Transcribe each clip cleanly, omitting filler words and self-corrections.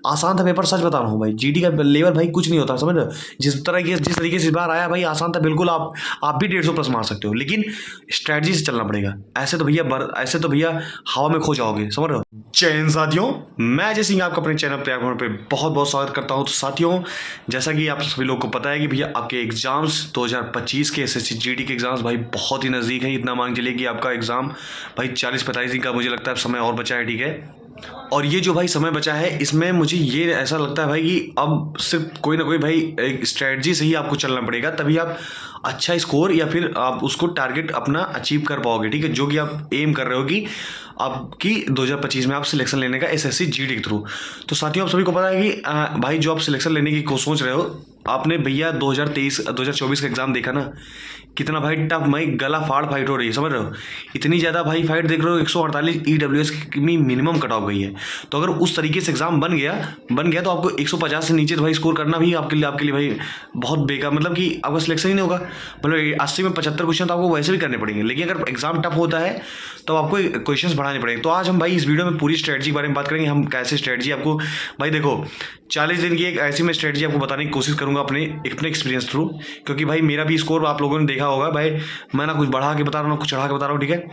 आसान था पेपर, सच बता रहा हूँ भाई। जीडी का लेवल भाई कुछ नहीं होता, समझ रहे हो? जिस तरीके से इस बार आया भाई आसान था बिल्कुल। आप भी 150 प्लस मार सकते हो, लेकिन स्ट्रेटजी से चलना पड़ेगा। ऐसे तो भैया हवा में खो जाओगे, समझ रहे हो? जय हिंद साथियों, मैं अजय सिंह आपका अपने चैनल प्रयाग भ्रमण पे बहुत बहुत स्वागत करता हूं। तो साथियों, जैसा कि आप सभी लोग को पता है कि भैया आपके एग्जाम्स 2025 के एसएससी जीडी के एग्जाम्स भाई बहुत ही नज़दीक है। इतना मान चलिए कि आपका एग्जाम भाई 40-45 दिन का मुझे लगता है समय और बचा है, ठीक है? और ये जो भाई समय बचा है, इसमें मुझे ये ऐसा लगता है भाई कि अब सिर्फ कोई ना कोई भाई एक स्ट्रेटजी से ही आपको चलना पड़ेगा, तभी आप अच्छा स्कोर या फिर आप उसको टारगेट अपना अचीव कर पाओगे, ठीक है? जो कि आप एम कर रहे हो कि आपकी 2025 में आप सिलेक्शन लेने का एसएससी जीडी के थ्रू। तो साथियों, आप सभी को पता है कि भाई जो आप सिलेक्शन लेने की सोच रहे हो, आपने भैया 2024 का एग्जाम देखा ना, कितना भाई टफ भाई गला फाड़ फाइट हो रही है, समझ रहे हो? इतनी ज़्यादा भाई फाइट देख रहे हो, 148 ईडब्ल्यूएस की मिनिमम कट ऑफ गई है। तो अगर उस तरीके से एग्जाम बन गया तो आपको 150 से नीचे तो भाई स्कोर करना भी आपके लिए भाई बहुत बेकार, मतलब कि आपका सिलेक्शन ही नहीं होगा। मतलब 80 में 75 क्वेश्चन तो आपको वैसे भी करने पड़ेंगे, लेकिन अगर एग्जाम टफ होता है तो आपको क्वेश्चंस बढ़ाने पड़ेंगे। तो आज हम भाई इस वीडियो में पूरी स्ट्रेटजी के बारे में बात करेंगे। हम कैसे स्ट्रेटजी आपको भाई देखो 40 दिन की एक ऐसी मैं स्ट्रेटजी आपको बताने की कोशिश करूंगा अपने एक्सपीरियंस थ्रू, क्योंकि भाई मेरा भी स्कोर आप लोगों ने देखा होगा भाई। मैं ना कुछ बढ़ा के बता रहा हूँ ना कुछ चढ़ा के बता रहा हूँ, ठीक है?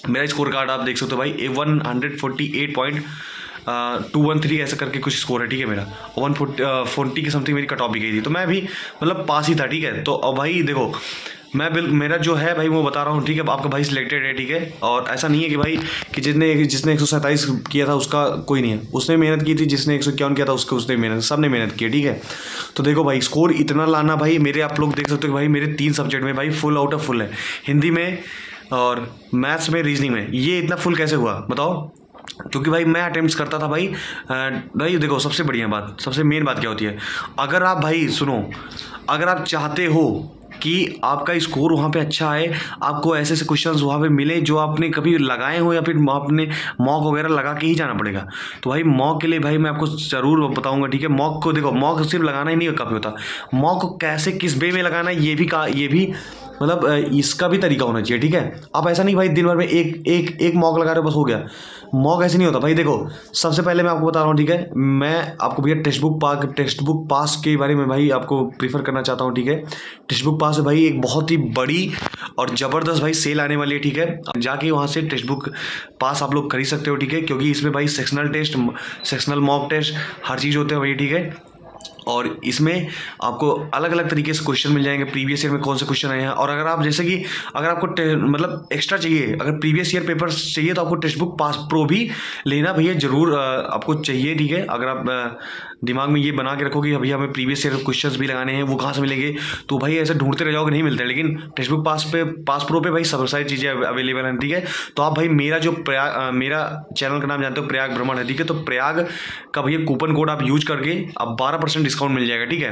मेरा स्कोर कार्ड आप देख सकते हो भाई, 148.213 ऐसा करके कुछ स्कोर है, ठीक है? मेरा 140 की समथिंग मेरी कट ऑफ भी गई थी, तो मैं भी मतलब पास ही था, ठीक है? तो अब भाई देखो मेरा जो है भाई वो बता रहा हूँ, ठीक है? आपका भाई सिलेक्टेड है, ठीक है? और ऐसा नहीं है कि भाई कि जिसने 147 किया था उसका कोई नहीं है, उसने मेहनत की थी। जिसने 151 किया था उसने मेहनत, सबने मेहनत की है, ठीक है? तो देखो भाई स्कोर इतना लाना भाई, मेरे आप लोग देख सकते हो भाई मेरे 3 सब्जेक्ट में भाई फुल आउट ऑफ फुल है। हिंदी में और मैथ्स में, रीजनिंग में। ये इतना फुल कैसे हुआ बताओ? क्योंकि भाई मैं अटेम्प्ट करता था भाई। भाई देखो सबसे बढ़िया बात, सबसे मेन बात क्या होती है, अगर आप भाई सुनो, अगर आप चाहते हो कि आपका स्कोर वहाँ पे अच्छा आए, आपको ऐसे ऐसे क्वेश्चंस वहाँ पे मिले जो आपने कभी लगाए हो, या फिर आपने मॉक वगैरह लगा के ही जाना पड़ेगा। तो भाई मॉक के लिए भाई मैं आपको ज़रूर बताऊंगा, ठीक है? मॉक को देखो, मॉक सिर्फ लगाना ही नहीं काफ़ी होता, मॉक को कैसे किस वे में लगाना है ये भी मतलब इसका भी तरीका होना चाहिए, ठीक है? आप ऐसा नहीं भाई दिन भर में एक मॉक लगा रहे हो बस हो गया। मॉक ऐसे नहीं होता भाई। देखो सबसे पहले मैं आपको बता रहा हूँ, ठीक है? मैं आपको भैया टेक्स्ट बुक पास के बारे में भाई आपको प्रीफर करना चाहता हूँ, ठीक है? टेक्स्ट बुक पास है भाई एक बहुत ही बड़ी और ज़बरदस्त भाई सेल आने वाली है, ठीक है? जाके वहाँ से टेक्स्ट बुक पास आप लोग खरीद सकते हो, ठीक है? क्योंकि इसमें भाई sectional test, sectional mock test हर चीज़ होते हैं भाई, ठीक है? और इसमें आपको अलग अलग तरीके से क्वेश्चन मिल जाएंगे, प्रीवियस ईयर में कौन से क्वेश्चन आए हैं। और अगर आप जैसे कि अगर आपको मतलब एक्स्ट्रा चाहिए, अगर प्रीवियस ईयर पेपर्स चाहिए, तो आपको टेक्स्ट बुक पास प्रो भी लेना भैया ज़रूर आपको चाहिए, ठीक है? अगर आप दिमाग में ये बना के रखो कि अभी हमें प्रीवियस ईयर क्वेश्चंस भी लगाने हैं, वो कहाँ से मिलेंगे, तो भाई ऐसे ढूंढते रह जाओगे, नहीं मिलते। लेकिन टेक्स्ट बुक पास प्रो पे भाई सब सारी चीज़ें अवेलेबल हैं, ठीक है? तो आप भाई मेरा जो मेरा चैनल का नाम जानते हो, प्रयाग भ्रमण है, ठीक है? तो प्रयाग का भैया कूपन कोड आप यूज करके आप 12% डिस्काउंट मिल जाएगा, ठीक है?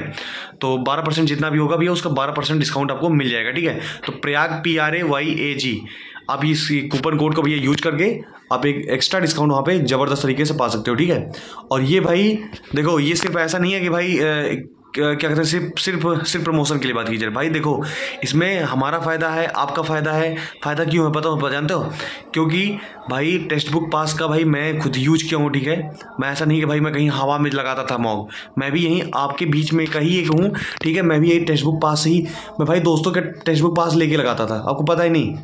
तो 12% जितना भी होगा भैया उसका 12% डिस्काउंट आपको मिल जाएगा, ठीक है? तो प्रयाग PRAYAG, आप इस कूपन कोड को भैया यूज करके आप एक एक्स्ट्रा डिस्काउंट वहाँ पे ज़बरदस्त तरीके से पा सकते हो, ठीक है? और ये भाई देखो, ये सिर्फ ऐसा नहीं है कि भाई क्या कहते हैं सिर्फ प्रमोशन के लिए बात की जाए। भाई देखो इसमें हमारा फ़ायदा है, आपका फ़ायदा है। फ़ायदा क्यों है पता जानते हो? क्योंकि भाई टेक्स्ट बुक पास का भाई मैं खुद यूज किया हूँ, ठीक है? मैं ऐसा नहीं कि भाई मैं कहीं हवा में लगाता था मॉक, मैं भी यहीं आपके बीच में कहीं एक हूँ, ठीक है? मैं भी यही टेक्स्ट बुक पास से ही, मैं भाई दोस्तों के टेक्स्ट बुक पास लेके लगाता था, आपको पता ही नहीं।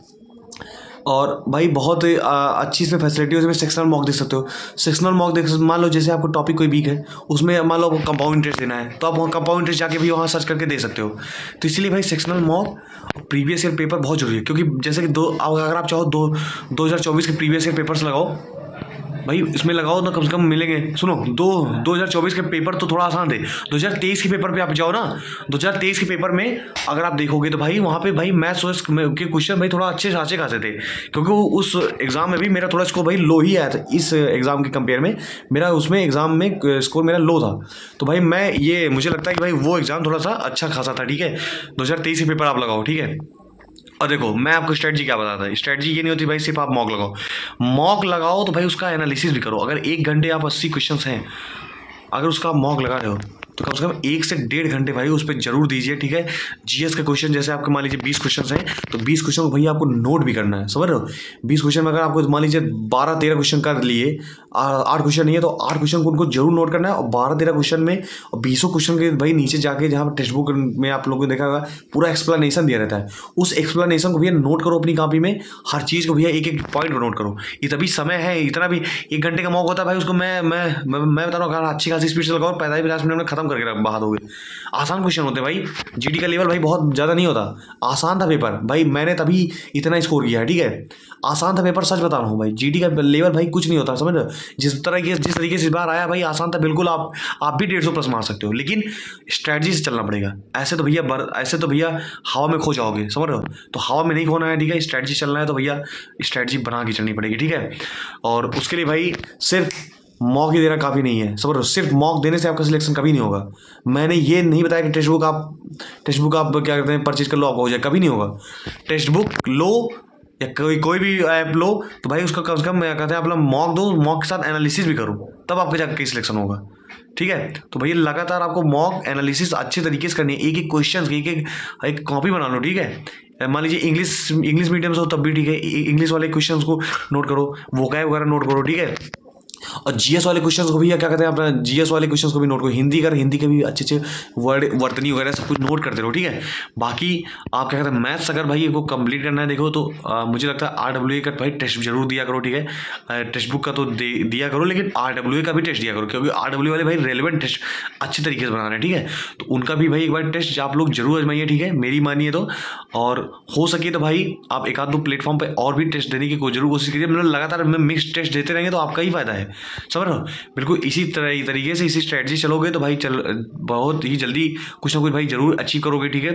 और भाई बहुत अच्छी इसमें फैसिलिटी है। उसमें सेक्शनल मॉक देख सकते हो। सेक्शनल मॉक देख, मान लो जैसे आपको टॉपिक कोई वीक है, उसमें मान लो आपको कंपाउंड इंटरेस्ट देना है, तो आप वहाँ कंपाउंड इंटरेस्ट जाके भी वहाँ सर्च करके दे सकते हो। तो इसलिए भाई sectional mock previous year paper बहुत जरूरी है, क्योंकि जैसे कि अगर आप चाहो 2024 के प्रीवियस ईयर पेपर्स लगाओ भाई, इसमें लगाओ ना, कम से कम मिलेंगे। सुनो 2024 के पेपर तो थोड़ा आसान थे, 2023 के पेपर पे आप जाओ ना, 2023 के पेपर में अगर आप देखोगे तो भाई वहाँ पे भाई मैथ्स के क्वेश्चन भाई थोड़ा अच्छे खासे थे, क्योंकि उस एग्ज़ाम में भी मेरा थोड़ा स्कोर भाई लो ही आया था। इस एग्ज़ाम के कंपेयर में मेरा उसमें एग्ज़ाम में स्कोर मेरा लो था। तो भाई मुझे लगता है कि भाई वो एग्ज़ाम थोड़ा सा अच्छा खासा था, ठीक है? 2023 के पेपर आप लगाओ, ठीक है? और देखो मैं आपको स्ट्रेटजी क्या बताता है, स्ट्रेटजी ये नहीं होती भाई सिर्फ आप मॉक लगाओ तो भाई उसका एनालिसिस भी करो। अगर 1 घंटे आप 80 क्वेश्चंस हैं, अगर उसका आप मॉक लगा रहे हो तो कम से कम 1 से 1.5 घंटे भाई उस पर जरूर दीजिए, ठीक है। जीएस के क्वेश्चन जैसे आपके मान लीजिए 20 क्वेश्चन हैं, तो 20 क्वेश्चन को भैया आपको नोट भी करना है, समझ रहे हो। 20 क्वेश्चन में अगर आपको मान लीजिए 12-13 क्वेश्चन कर लिए, 8 क्वेश्चन नहीं है तो 8 क्वेश्चन को उनको जरूर नोट करना है। और 12-13 क्वेश्चन में और 20 क्वेश्चन के भाई नीचे जाके जहाँ टेक्स्ट बुक में आप लोगों को देखा होगा पूरा एक्सप्लेनेशन दिया रहता है, उस एक्सप्लेनेशन को भैया नोट करो अपनी कॉपी में। हर चीज़ को भैया एक एक पॉइंट को नोट करो। ये तभी समय है, इतना भी 1 घंटे का मौका होता है भाई, उसको मैं बता रहा हूँ, अच्छी खासी स्पीड से लगाओ, 45-50 मिनट में खत्म करके बहा दोगे। आसान क्वेश्चन होते हैं भाई, जीडी का लेवल भाई बहुत ज़्यादा नहीं होता, आसान था पेपर भाई, मैंने तभी इतना स्कोर किया है, ठीक है। आसान था पेपर, सच बता रहा हूँ भाई, जीडी का लेवल भाई कुछ नहीं होता, समझ रहे हो। जिस तरीके से इस बार आया भाई आसान था बिल्कुल, आप भी 150 प्लस मार सकते हो, लेकिन स्ट्रैटेजी से चलना पड़ेगा। ऐसे तो भैया हवा में खो जाओगे, समझ रहे हो। तो हवा में नहीं खोना है, ठीक है, स्ट्रैटेजी चलना है तो भैया स्ट्रैटेजी बना के चलनी पड़ेगी, ठीक है। और उसके लिए भाई सिर्फ मॉक ही देना काफ़ी नहीं है, समझ रहे हो। सिर्फ मॉक देने से आपका सिलेक्शन कभी नहीं होगा। मैंने ये नहीं बताया कि टेक्स्ट बुक आप क्या कहते हैं परचेज कर लो आपका हो जाए, कभी नहीं होगा। टेक्स्ट बुक लो या कोई भी ऐप लो तो भाई उसका कम से कम कहते हैं अपना मॉक दो, मॉक के साथ एनालिसिस भी करो, तब आपका जाकर सिलेक्शन होगा, ठीक है। तो भैया लगातार आपको मॉक एनालिसिस अच्छे तरीके से करनी है, एक एक क्वेश्चन की एक कॉपी बना लो, ठीक है। मान लीजिए इंग्लिश मीडियम से हो तब भी ठीक है, इंग्लिश वाले क्वेश्चंस को नोट करो, वोकैब वगैरह नोट करो, ठीक है। और जीएस वाले क्वेश्चंस को भी क्या कहते हैं अपना जीएस वाले क्वेश्चंस को भी नोट करो, हिंदी के भी अच्छे अच्छे वर्ड वर्तनी वगैरह सब कुछ नोट करते रहो, ठीक है। बाकी आप क्या कहते हैं मैथ्स अगर भाई को कंप्लीट करना है देखो तो मुझे लगता है RWA का भाई टेस्ट जरूर दिया करो, ठीक है। टेक्स्ट बुक का तो दिया करो, लेकिन RWA का भी टेस्ट दिया करो, क्योंकि RWA वाले भाई रेलिवेंट टेस्ट अच्छे तरीके से बना रहे हैं, ठीक है। तो उनका भी भाई एक बार टेस्ट आप लोग जरूर आजमाइए, ठीक है, मेरी मानिए तो। और हो सके तो भाई आप एक आध दो प्लेटफॉर्म पे और भी टेस्ट देने की जरूर कोशिश कीजिए, मतलब लगातार मिक्स टेस्ट देते रहेंगे तो आपका ही फायदा है, समझ रहे हो। बिल्कुल इसी तरीके से इसी स्ट्रेटजी चलोगे तो भाई बहुत ही जल्दी कुछ ना कुछ भाई जरूर अचीव करोगे, ठीक है।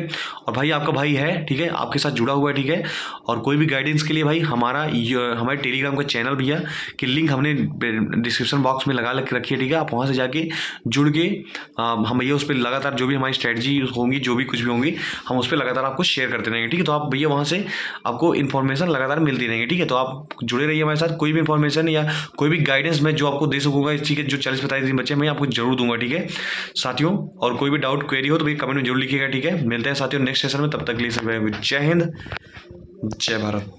और भाई आपका भाई है, ठीक है, आपके साथ जुड़ा हुआ है, ठीक है। और कोई भी गाइडेंस के लिए भाई हमारे टेलीग्राम का चैनल भैया की लिंक हमने डिस्क्रिप्शन बॉक्स में लगा रखी है, ठीक है। आप वहाँ से जाके जुड़ के हम भैया उस पर लगातार जो भी हमारी स्ट्रेटजी होंगी, जो भी कुछ भी होंगी, हम उस पर लगातार आपको शेयर करते रहेंगे, ठीक है। तो आप भैया वहाँ से आपको इन्फॉर्मेशन लगातार मिलती रहेंगी, ठीक है। तो आप जुड़े रहिए हमारे साथ, कोई भी इन्फॉर्मेशन या कोई भी गाइडेंस मैं जो आपको दे सकूंगा, ठीक है, जो 40-45 दिन बच्चे मैं आपको जरूर दूंगा, ठीक है साथियों। और कोई भी डाउट क्वेरी हो तो भाई कमेंट में जरूर लिखिएगा, ठीक है। मिलते हैं साथियों नेक्स्ट सेशन में, तब तक के लिए सब जय हिंद, जय भारत।